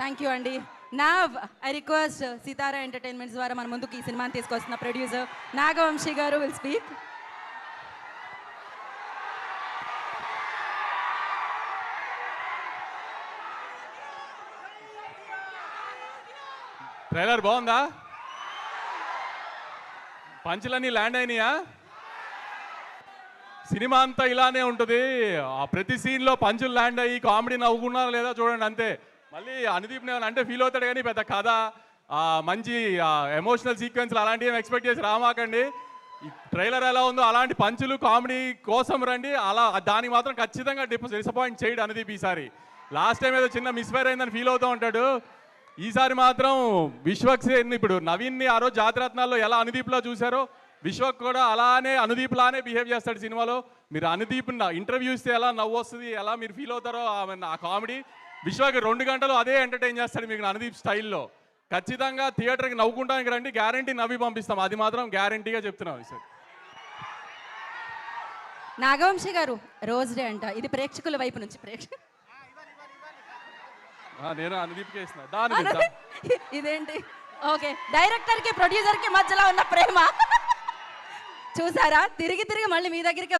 Thank you అండి. నా I request Sitara entertainments ద్వారా మన ముందుకు ఈ సినిమాని తీసుకొస్తున్న ప్రొడ్యూసర్ నాగవంశీ గారు విల్ స్పీక్. ట్రైలర్ బాగుందా? పంచులన్నీ ల్యాండ్ అయినాయా? సినిమా అంతా ఇలానే ఉంటుంది. ఆ ప్రతి సీన్లో పంచులు ల్యాండ్ అయ్యి కామెడీ నవ్వుకున్నారా లేదా చూడండి అంతే. మళ్ళీ అనుదీప్ అంటే ఫీల్ అవుతాడు కానీ పెద్ద కథ మంచి ఎమోషనల్ సీక్వెన్స్లు అలాంటివి ఎక్స్పెక్ట్ చేసి రామాకండి. ఈ ట్రైలర్ ఎలా ఉందో అలాంటి పంచులు కామెడీ కోసం రండి. అలా దానికి మాత్రం ఖచ్చితంగా డిసప్పాయింట్ చేయడు అనుదీప్ ఈసారి. లాస్ట్ టైం ఏదో చిన్న మిస్ఫైర్ అయిందని ఫీల్ అవుతూ ఉంటాడు. ఈసారి మాత్రం విశ్వక్సేన్ ఇప్పుడు నవీన్ని ఆ రోజు జాతిరత్నాల్లో ఎలా అనుదీప్లో చూశారో విశ్వక్ కూడా అలానే అనుదీప్ లానే బిహేవ్ చేస్తాడు సినిమాలో. మీరు అనుదీప్ ఇంటర్వ్యూ ఇస్తే ఎలా నవ్వు వస్తుంది, ఎలా మీరు ఫీల్ అవుతారో ఆ కామెడీ విశ్వక్ 2 గంటలు అదే ఎంటర్టైన్ చేస్తాడు మీకు అనుదీప్ స్టైల్లో. ఖచ్చితంగా థియేటర్కి నవ్వుకుంటానికి రండి, గ్యారంటీ నవ్వి పంపిస్తాం, అది మాత్రం గ్యారంటీగా చెప్తున్నాం సార్. నాగవంశీ గారు రోజ్ డే అంట, ఇది ప్రేక్షకుల వైపు నుంచి నేను అనుదీప్కే ఇస్తున్నా. ఇదేంటి? ఓకే, డైరెక్టర్కి ప్రొడ్యూసర్కి మధ్యలో ఉన్న ప్రేమ చూసారా? తిరిగి మళ్ళీ మీ దగ్గరికి